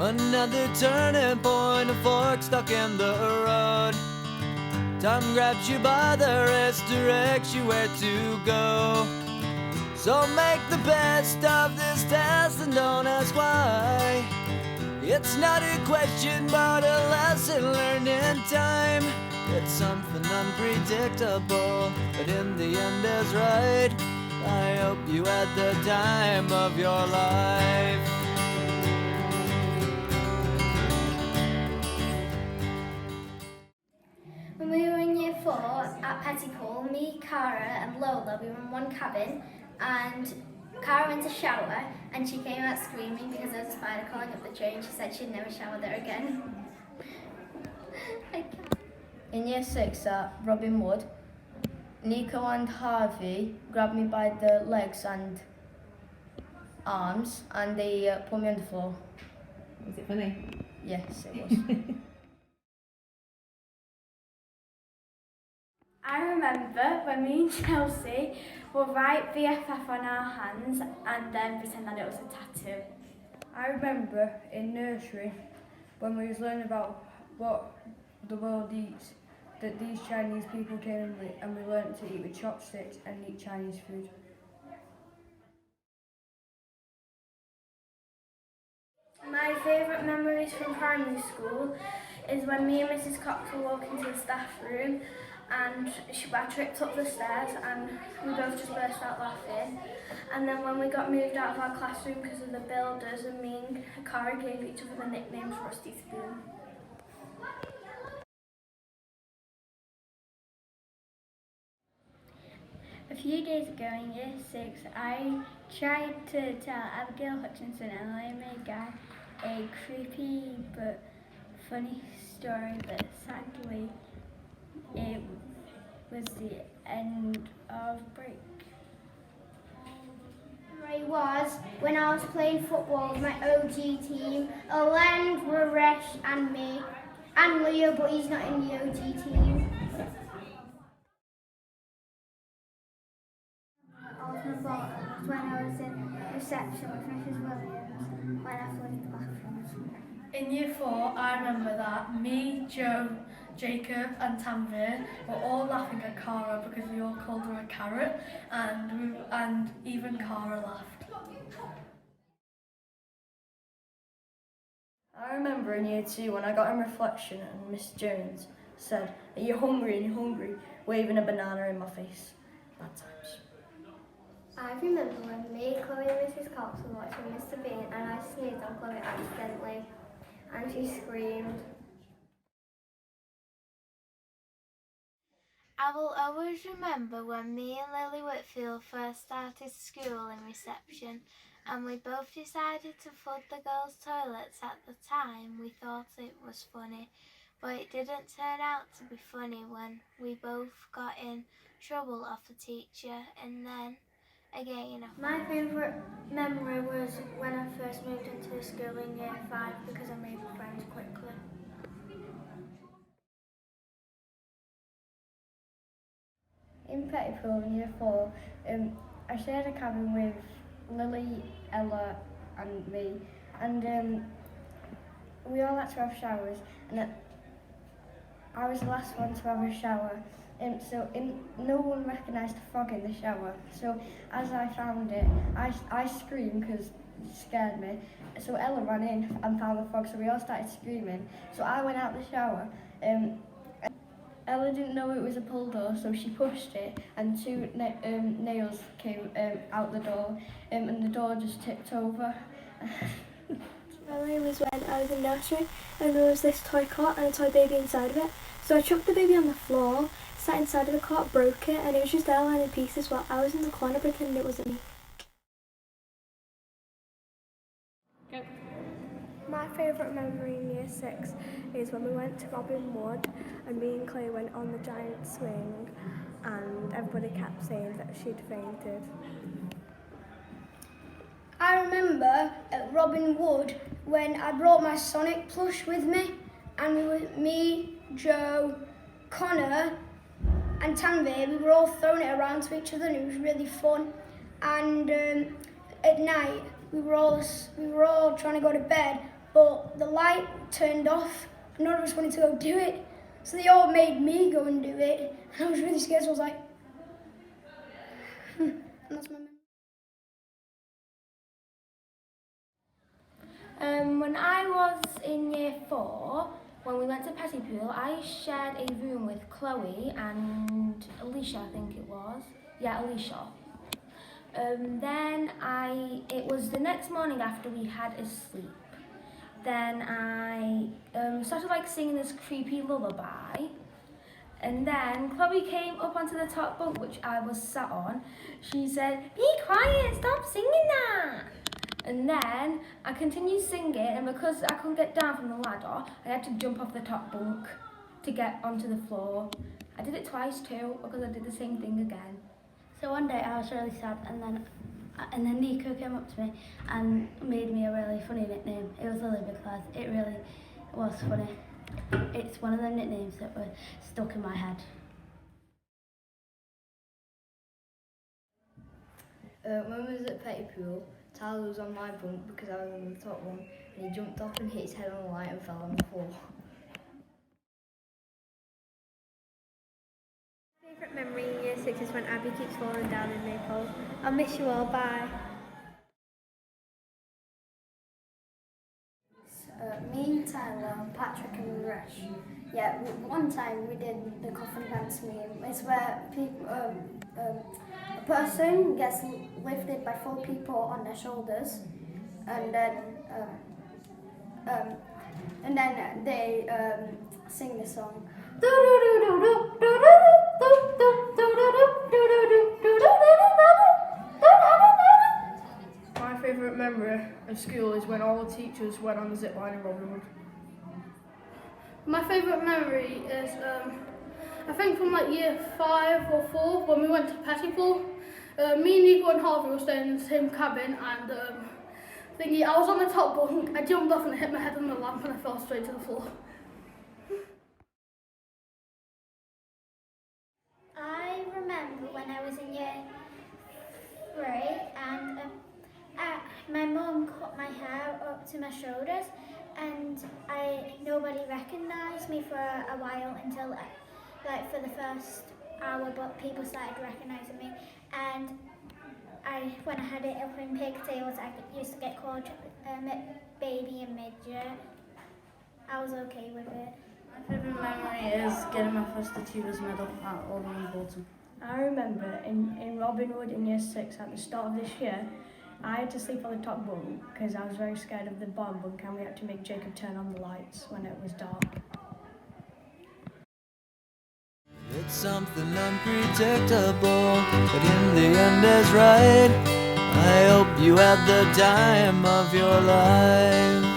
Another turning point, a fork stuck in the road. Time grabs you by the wrist, directs you where to go. So make the best of this test and don't ask why. It's not a question but a lesson learned in time. It's something unpredictable, but in the end is right. I hope you had the time of your life. When we were in year 4 at Petticool, me, Cara and Lola, we were in one cabin, and Cara went to shower and she came out screaming because there was a spider crawling up the tree and she said she'd never shower there again. In year 6 at Robin Wood, Nico and Harvey grabbed me by the legs and arms and they put me on the floor. Was it funny? Yes, it was. I remember when me and Chelsea would write BFF on our hands and then pretend that it was a tattoo. I remember in nursery when we was learning about what the world eats, that these Chinese people came and we learned to eat with chopsticks and eat Chinese food. My favourite memories from primary school is when me and Mrs Cox were walking to the staff room and I tripped up the stairs and we both just burst out laughing. And then when we got moved out of our classroom because of the builders, and me and Cara gave each other the nicknames Rusty Spoon. A few days ago in year 6, I tried to tell Abigail Hutchinson and Emily Guy a creepy but funny story, but sadly it was the end of break. It was when I was playing football with my OG team, Alend, Raresh and me, and Leo, but he's not in the OG team. When I was in reception with Mrs Williams, when I flooded the bathrooms. In year 4, I remember that me, Joe, Jacob and Tanvir were all laughing at Cara because we all called her a carrot, and even Cara laughed. I remember in year 2 when I got in reflection and Miss Jones said, "Are you hungry? Are you hungry?" waving a banana in my face. Bad times. I remember when me, Chloe and Mrs Cox were watching Mr Bean and I sneezed on Chloe accidentally and she screamed. I will always remember when me and Lily Whitfield first started school in reception and we both decided to flood the girls' toilets. At the time we thought it was funny, but it didn't turn out to be funny when we both got in trouble off the teacher and then again. My favourite memory was when I first moved into the school in year 5 because I made friends quickly. In Petticool in year 4, I shared a cabin with Lily, Ella and me, and we all had to have showers, and I was the last one to have a shower, no one recognised the frog in the shower, so as I found it, I screamed because it scared me, so Ella ran in and found the frog, so we all started screaming, so I went out the shower. Ella didn't know it was a pull door, so she pushed it, and 2 nails came out the door, and the door just tipped over. Memory was when I was in nursery and there was this toy cot and a toy baby inside of it. So I chucked the baby on the floor, sat inside of the cot, broke it, and it was just there lying in pieces while I was in the corner pretending it wasn't me. Go. My favourite memory in year 6 is when we went to Robin Wood and me and Clay went on the giant swing and everybody kept saying that she'd fainted. I remember at Robin Wood when I brought my Sonic plush with me and we were me, Joe, Connor and Tanvir, we were all throwing it around to each other and it was really fun. And at night we were all trying to go to bed, but the light turned off and none of us wanted to go do it. So they all made me go and do it, and I was really scared, so I was like, and that's my memory. When I was in year 4, when we went to Pettypool, I shared a room with Chloe and Alicia, I think it was. Yeah, Alicia. It was the next morning after we had a sleep. Then I started like singing this creepy lullaby. And then Chloe came up onto the top bunk, which I was sat on. She said, "Be quiet, stop singing that." And then I continued singing, and because I couldn't get down from the ladder, I had to jump off the top bunk to get onto the floor. I did it twice too, because I did the same thing again. So one day I was really sad, and then Nico came up to me and made me a really funny nickname. It was Lily because it really was funny. It's one of the nicknames that were stuck in my head. When we was at Pettypool, Tyler was on my bunk because I was on the top one, and he jumped off and hit his head on the light and fell on the floor. Favourite memory in year 6 is when Abby keeps falling down in Maypole. I'll miss you all, bye. Me, Tyler, Patrick and Resh. Yeah, one time we did the coffin dance meme. It's where people, a person gets lifted by 4 people on their shoulders, and then they sing the song. My favourite memory of school is when all the teachers went on the zip line in Robin Wood. My favourite memory is, I think from like year 5 or 4 when we went to Pettypool. Me, Nico and Harvey were staying in the same cabin, and I was on the top bunk, I jumped off and I hit my head on the lamp and I fell straight to the floor. I remember when I was in year 3 and my mum cut my hair up to my shoulders, and nobody recognised me for a while until like for the first hour, but people started recognising me, and when I had it up in pigtails I used to get called baby and midget. I was okay with it. My favourite memory is getting my first Achievers medal at Oldham Bolton. I remember in Robin Wood in year 6 at the start of this year, I had to sleep on the top bunk because I was very scared of the bottom bunk, and we had to make Jacob turn on the lights when it was dark. It's something unpredictable, but in the end is right. I hope you had the time of your life.